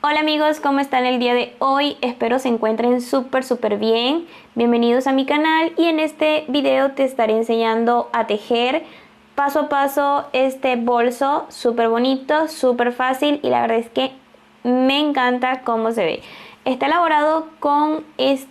Hola amigos, ¿cómo están el día de hoy? Espero se encuentren súper bien. Bienvenidos a mi canal y en este video te estaré enseñando a tejer paso a paso este bolso súper bonito, súper fácil y la verdad es que me encanta cómo se ve. Está elaborado con es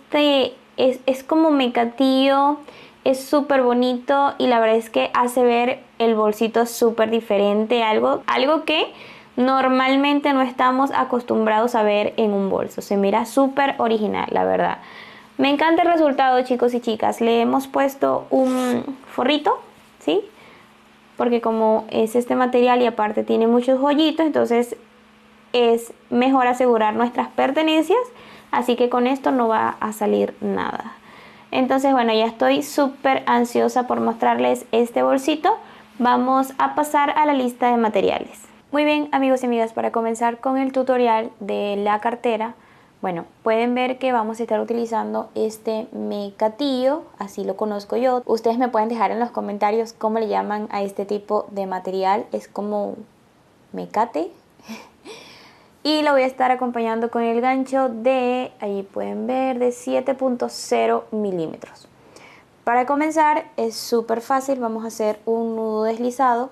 como mecatillo, es súper bonito y la verdad es que hace ver el bolsito súper diferente, algo que normalmente no estamos acostumbrados a ver en un bolso. Se mira súper original, la verdad. Me encanta el resultado, chicos y chicas. Le hemos puesto un forrito, ¿sí? Porque como es este material y aparte tiene muchos hoyitos, entonces es mejor asegurar nuestras pertenencias. Así que con esto no va a salir nada. Entonces, bueno, ya estoy súper ansiosa por mostrarles este bolsito. Vamos a pasar a la lista de materiales. Muy bien, amigos y amigas, para comenzar con el tutorial de la cartera, bueno, pueden ver que vamos a estar utilizando este mecatillo, así lo conozco yo. Ustedes me pueden dejar en los comentarios cómo le llaman a este tipo de material, es como mecate. Y lo voy a estar acompañando con el gancho de, ahí pueden ver, de 7.0 milímetros. Para comenzar es súper fácil, vamos a hacer un nudo deslizado.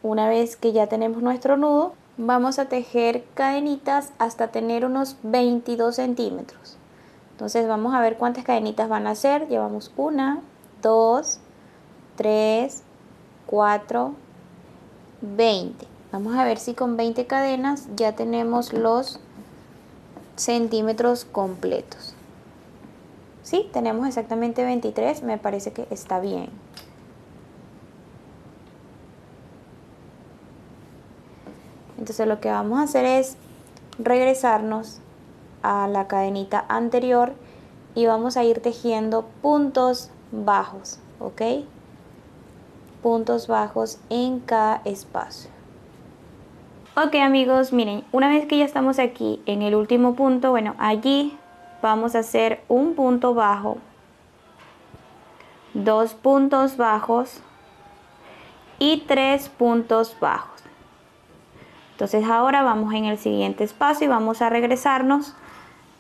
Una vez que ya tenemos nuestro nudo, vamos a tejer cadenitas hasta tener unos 22 centímetros. Entonces vamos a ver cuántas cadenitas van a ser. Llevamos 1, 2, 3, 4, 20. Vamos a ver si con 20 cadenas ya tenemos los centímetros completos. Sí, tenemos exactamente 23, me parece que está bien. Entonces lo que vamos a hacer es regresarnos a la cadenita anterior y vamos a ir tejiendo puntos bajos, ¿ok? Puntos bajos en cada espacio. Ok amigos, miren, una vez que ya estamos aquí en el último punto, bueno, allí vamos a hacer un punto bajo, 2 puntos bajos y 3 puntos bajos. Entonces ahora vamos en el siguiente espacio y vamos a regresarnos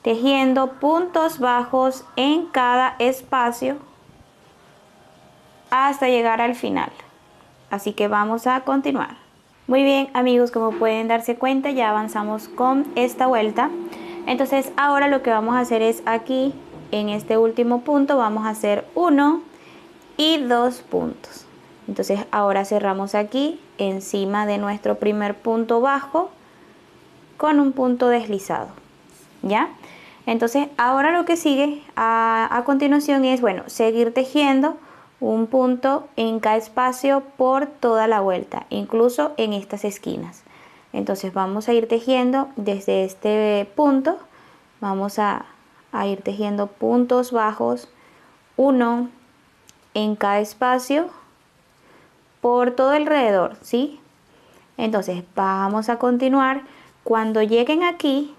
tejiendo puntos bajos en cada espacio hasta llegar al final. Así que vamos a continuar. Muy bien amigos, como pueden darse cuenta ya avanzamos con esta vuelta. Entonces ahora lo que vamos a hacer es aquí en este último punto vamos a hacer 1 y 2 puntos. Entonces ahora cerramos aquí encima de nuestro primer punto bajo con un punto deslizado, ¿ya? Entonces ahora lo que sigue a continuación es, bueno, seguir tejiendo un punto en cada espacio por toda la vuelta, incluso en estas esquinas. Entonces vamos a ir tejiendo desde este punto, vamos a ir tejiendo puntos bajos, 1 en cada espacio por todo alrededor, ¿sí? Entonces vamos a continuar. Cuando lleguen aquí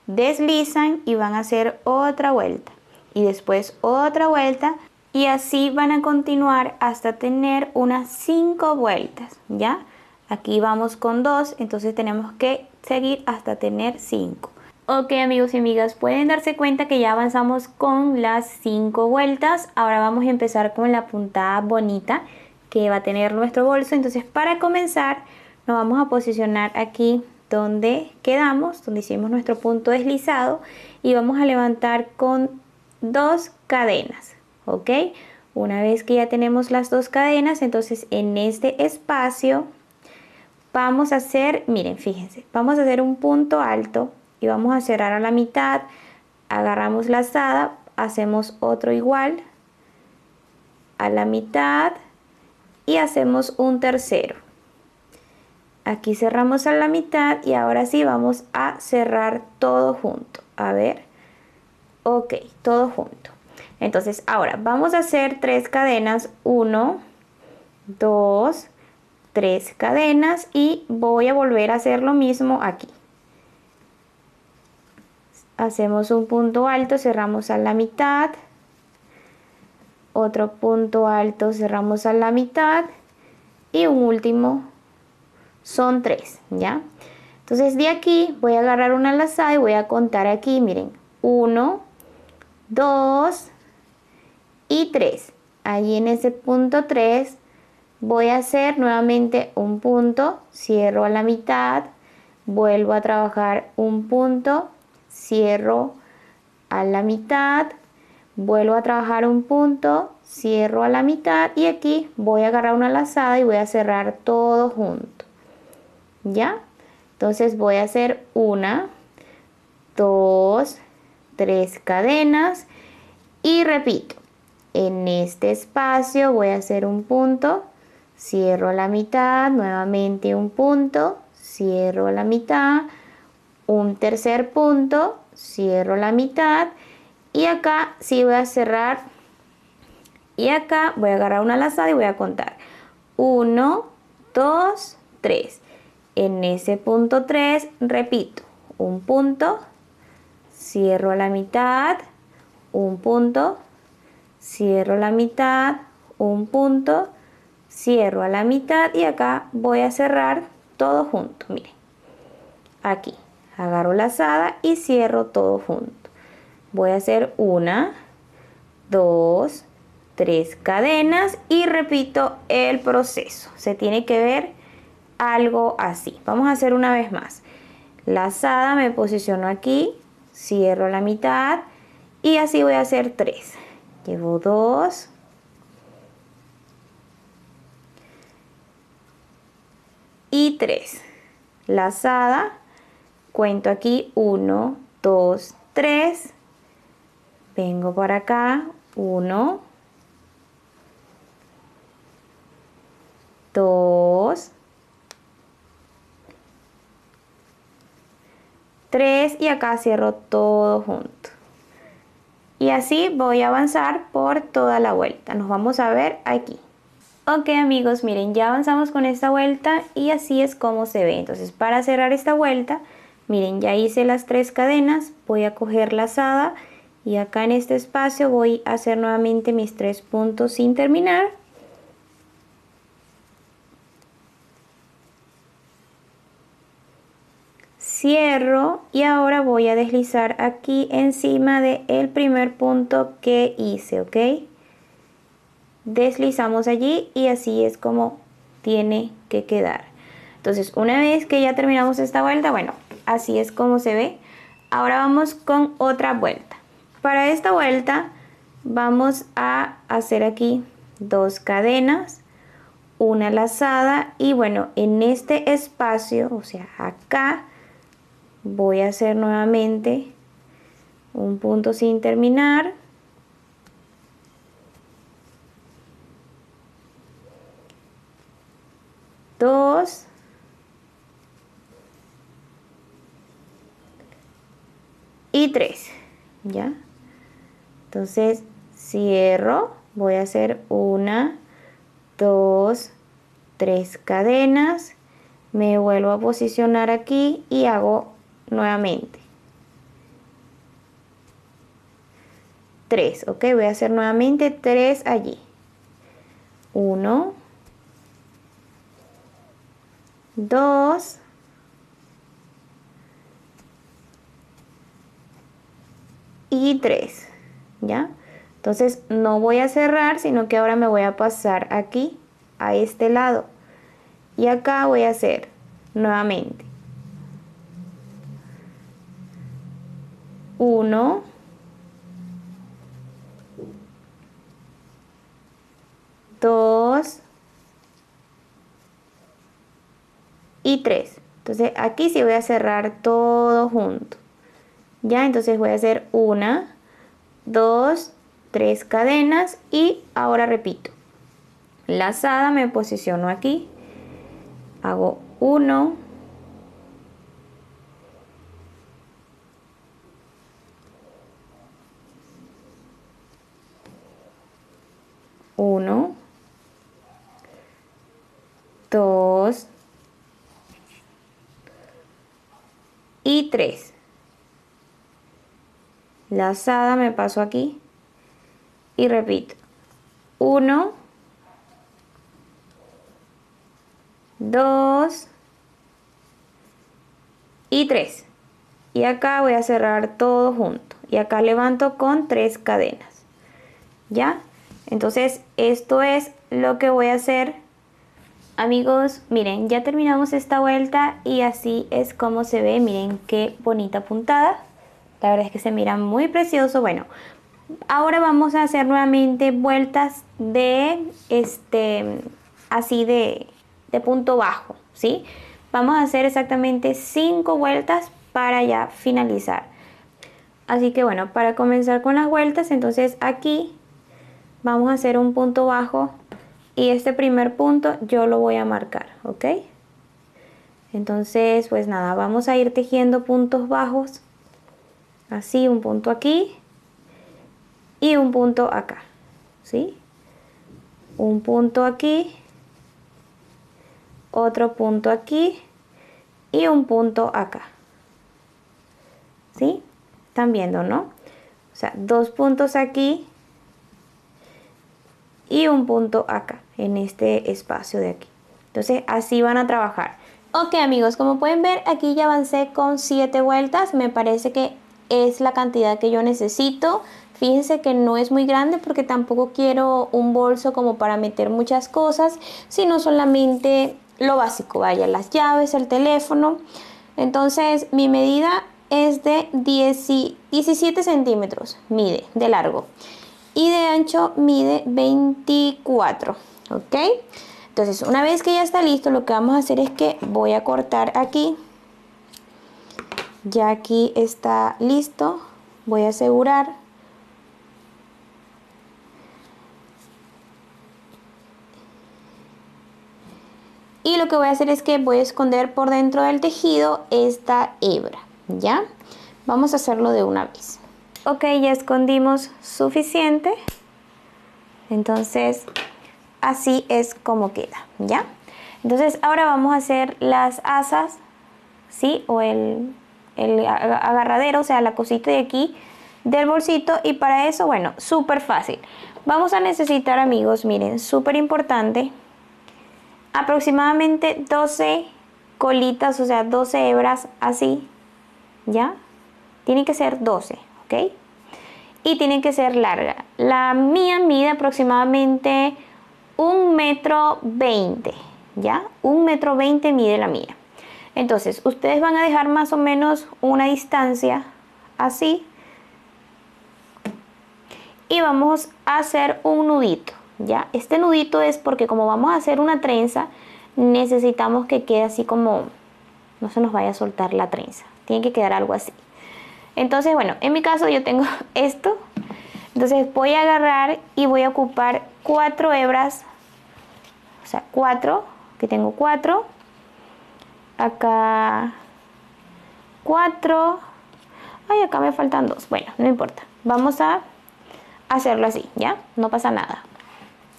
deslizan y van a hacer otra vuelta y después otra vuelta y así van a continuar hasta tener unas 5 vueltas, ¿ya? Aquí vamos con 2, entonces tenemos que seguir hasta tener 5. Ok amigos y amigas, pueden darse cuenta que ya avanzamos con las 5 vueltas. Ahora vamos a empezar con la puntada bonita que va a tener nuestro bolso. Entonces para comenzar nos vamos a posicionar aquí donde quedamos, donde hicimos nuestro punto deslizado y vamos a levantar con 2 cadenas, ¿ok? Una vez que ya tenemos las 2 cadenas, entonces en este espacio vamos a hacer, miren, fíjense, vamos a hacer un punto alto y vamos a cerrar a la mitad, agarramos la lazada, hacemos otro igual a la mitad y hacemos un tercero. Aquí cerramos a la mitad y ahora sí vamos a cerrar todo junto. A ver, ok, todo junto. Entonces ahora vamos a hacer 3 cadenas, 1, 2, 3 cadenas y voy a volver a hacer lo mismo aquí. Hacemos un punto alto, cerramos a la mitad, otro punto alto, cerramos a la mitad y un último son 3, ¿ya? Entonces de aquí voy a agarrar una lazada y voy a contar aquí, miren, 1, 2 y 3. Allí en ese punto 3 voy a hacer nuevamente un punto, cierro a la mitad, vuelvo a trabajar un punto, cierro a la mitad, vuelvo a trabajar un punto, cierro a la mitad y aquí voy a agarrar una lazada y voy a cerrar todo junto, ¿ya? Entonces voy a hacer 1, 2, 3 cadenas y repito, en este espacio voy a hacer un punto, cierro la mitad, nuevamente un punto, cierro la mitad, un tercer punto, cierro la mitad y acá sí voy a cerrar y acá voy a agarrar una lazada y voy a contar 1, 2, 3. En ese punto 3 repito, un punto, cierro la mitad, un punto, cierro la mitad, un punto, cierro a la mitad y acá voy a cerrar todo junto, miren, aquí agarro lazada y cierro todo junto. Voy a hacer 1, 2, 3 cadenas y repito el proceso. Se tiene que ver algo así. Vamos a hacer una vez más. Lazada, me posiciono aquí, cierro la mitad y así voy a hacer 3. Llevo 2. Y 3. Lazada, cuento aquí 1, 2, 3. Vengo para acá, 1, 2, 3 y acá cierro todo junto. Y así voy a avanzar por toda la vuelta. Nos vamos a ver aquí. Ok amigos, miren, ya avanzamos con esta vuelta y así es como se ve. Entonces para cerrar esta vuelta, miren, ya hice las 3 cadenas, voy a coger lazada y acá en este espacio voy a hacer nuevamente mis 3 puntos sin terminar. Cierro y ahora voy a deslizar aquí encima del primer punto que hice, ¿ok? Deslizamos allí y así es como tiene que quedar. Entonces una vez que ya terminamos esta vuelta, bueno, así es como se ve. Ahora vamos con otra vuelta. Para esta vuelta vamos a hacer aquí 2 cadenas, una lazada y bueno, en este espacio, o sea acá, voy a hacer nuevamente un punto sin terminar. Dos. Y 3, ¿ya? Entonces cierro, voy a hacer 1, 2, 3 cadenas, me vuelvo a posicionar aquí y hago nuevamente 3, ok, voy a hacer nuevamente 3 allí, 1, 2, y 3, ¿ya? Entonces no voy a cerrar, sino que ahora me voy a pasar aquí, a este lado. Y acá voy a hacer nuevamente 1, 2 y 3. Entonces aquí sí voy a cerrar todo junto. Ya, entonces voy a hacer 1, 2, 3 cadenas y ahora repito. Lazada, me posiciono aquí, hago 1, 1, 2 y 3. Lazada, me paso aquí y repito 1, 2 y 3. Y acá voy a cerrar todo junto. Y acá levanto con 3 cadenas. ¿Ya? Entonces esto es lo que voy a hacer. Amigos, miren, ya terminamos esta vuelta y así es como se ve. Miren qué bonita puntada. La verdad es que se mira muy precioso. Bueno, ahora vamos a hacer nuevamente vueltas de así de punto bajo, ¿sí? Vamos a hacer exactamente 5 vueltas para ya finalizar. Así que bueno, para comenzar con las vueltas, entonces aquí vamos a hacer un punto bajo y este primer punto yo lo voy a marcar, ¿ok? Entonces, pues nada, vamos a ir tejiendo puntos bajos, así, un punto aquí y un punto acá, ¿sí? Un punto aquí, otro punto aquí y un punto acá, ¿sí? Están viendo, ¿no? O sea, 2 puntos aquí y un punto acá, en este espacio de aquí. Entonces, así van a trabajar. Ok, amigos, como pueden ver, aquí ya avancé con 7 vueltas. Me parece que es la cantidad que yo necesito. Fíjense que no es muy grande porque tampoco quiero un bolso como para meter muchas cosas, sino solamente lo básico, vaya, las llaves, el teléfono. Entonces, mi medida es de 17 centímetros, mide de largo. Y de ancho mide 24, ¿ok? Entonces, una vez que ya está listo, lo que vamos a hacer es que voy a cortar aquí. Ya aquí está listo. Voy a asegurar. Y lo que voy a hacer es que voy a esconder por dentro del tejido esta hebra, ¿ya? Vamos a hacerlo de una vez. Ok, ya escondimos suficiente. Entonces, así es como queda, ¿ya? Entonces, ahora vamos a hacer las asas, ¿sí? O el agarradero, o sea, la cosita de aquí del bolsito. Y para eso, bueno, súper fácil. Vamos a necesitar, amigos, miren, súper importante, aproximadamente 12 colitas, o sea, 12 hebras así, ¿ya? Tienen que ser 12, ¿ok? Y tienen que ser largas. La mía mide aproximadamente 1,20 m, ¿ya? 1,20 m mide la mía. Entonces, ustedes van a dejar más o menos una distancia así. Y vamos a hacer un nudito, ¿ya? Este nudito es porque como vamos a hacer una trenza, necesitamos que quede así como, no se nos vaya a soltar la trenza. Tiene que quedar algo así. Entonces, bueno, en mi caso yo tengo esto. Entonces voy a agarrar y voy a ocupar 4 hebras. O sea, 4, que tengo 4. Acá 4. Ay, acá me faltan 2. Bueno, no importa. Vamos a hacerlo así, ¿ya? No pasa nada.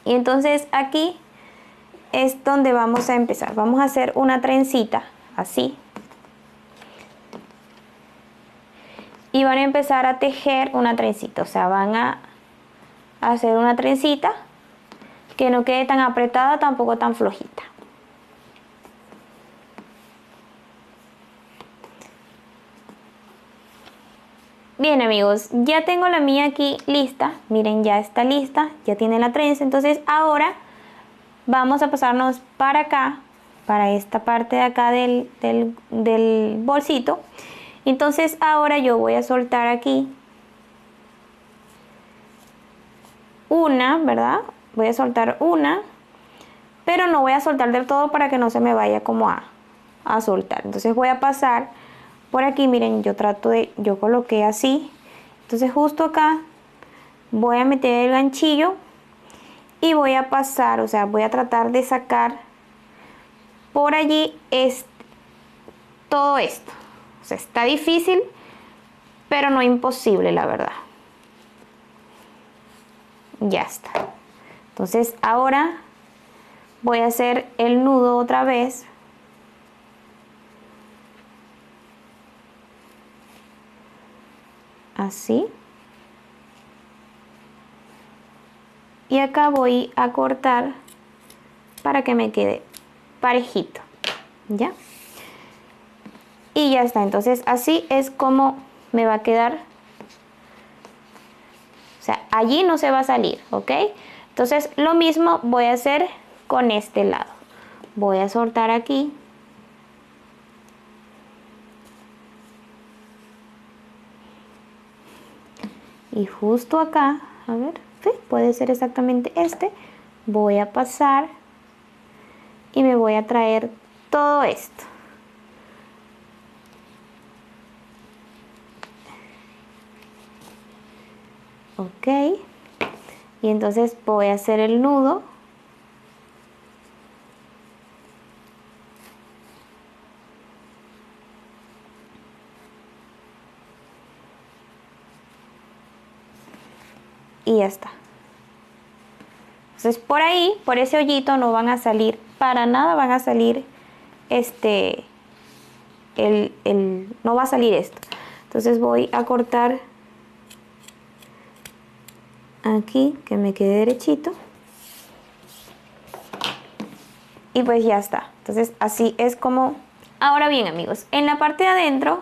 Y entonces aquí es donde vamos a empezar. Vamos a hacer una trencita, así. Y van a empezar a tejer una trencita, o sea, van a hacer una trencita que no quede tan apretada, tampoco tan flojita. Bien, amigos, ya tengo la mía aquí lista. Miren, ya está lista, ya tiene la trenza. Entonces ahora vamos a pasarnos para acá, para esta parte de acá del bolsito. Entonces ahora yo voy a soltar aquí una, ¿verdad? Voy a soltar una, pero no voy a soltar del todo para que no se me vaya como a soltar. Entonces voy a pasar por aquí, miren, yo coloqué así. Entonces justo acá voy a meter el ganchillo y voy a pasar, o sea, voy a tratar de sacar por allí todo esto. O sea, está difícil, pero no imposible, la verdad. Ya está. Entonces ahora voy a hacer el nudo otra vez. Así. Y acá voy a cortar para que me quede parejito, ¿ya? Y ya está, entonces así es como me va a quedar. O sea, allí no se va a salir, ¿ok? Entonces lo mismo voy a hacer con este lado. Voy a soltar aquí. Y justo acá, a ver, ¿sí? Puede ser exactamente este. Voy a pasar y me voy a traer todo esto. Ok. Y entonces voy a hacer el nudo. Y ya está. Entonces por ahí, por ese hoyito no van a salir, para nada van a salir no va a salir esto. Entonces voy a cortar aquí, que me quede derechito. Y pues ya está. Entonces así es como... Ahora bien, amigos, en la parte de adentro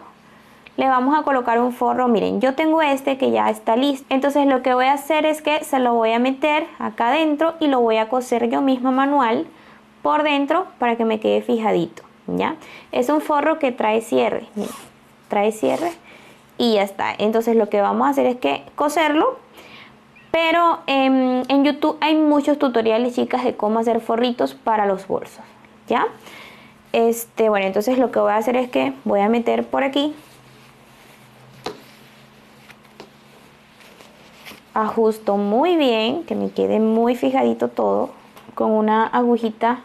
le vamos a colocar un forro. Miren, yo tengo este que ya está listo. Entonces lo que voy a hacer es que se lo voy a meter acá adentro y lo voy a coser yo misma manual por dentro para que me quede fijadito, ¿ya? Es un forro que trae cierre, miren, trae cierre y ya está. Entonces lo que vamos a hacer es que coserlo. Pero en YouTube hay muchos tutoriales, chicas, de cómo hacer forritos para los bolsos, ¿ya? Bueno, entonces lo que voy a hacer es que voy a meter por aquí. Ajusto muy bien, que me quede muy fijadito todo, con una agujita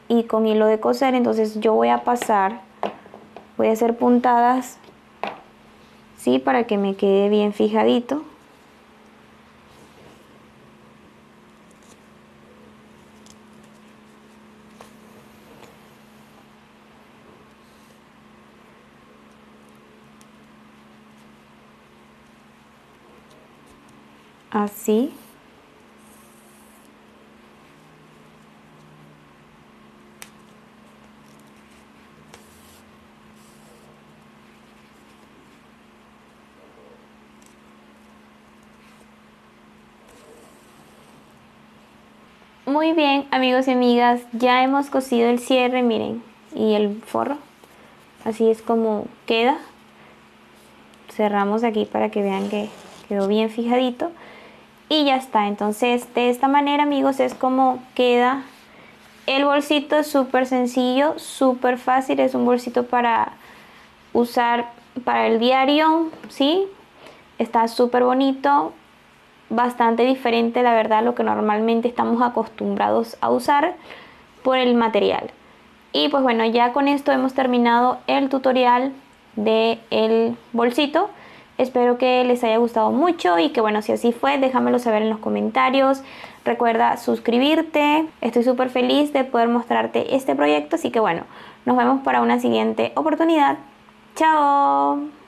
y con hilo de coser. Entonces yo voy a pasar, voy a hacer puntadas, ¿sí? Para que me quede bien fijadito. Así. Muy bien, amigos y amigas, ya hemos cosido el cierre, miren, y el forro. Así es como queda. Cerramos aquí para que vean que quedó bien fijadito. Y ya está. Entonces de esta manera, amigos, es como queda el bolsito. Es súper sencillo, súper fácil. Es un bolsito para usar para el diario, ¿sí? Está súper bonito, bastante diferente, la verdad, a lo que normalmente estamos acostumbrados a usar por el material. Y pues bueno, ya con esto hemos terminado el tutorial del bolsito. Espero que les haya gustado mucho y que bueno, si así fue, déjamelo saber en los comentarios. Recuerda suscribirte. Estoy súper feliz de poder mostrarte este proyecto, así que bueno, nos vemos para una siguiente oportunidad. ¡Chao!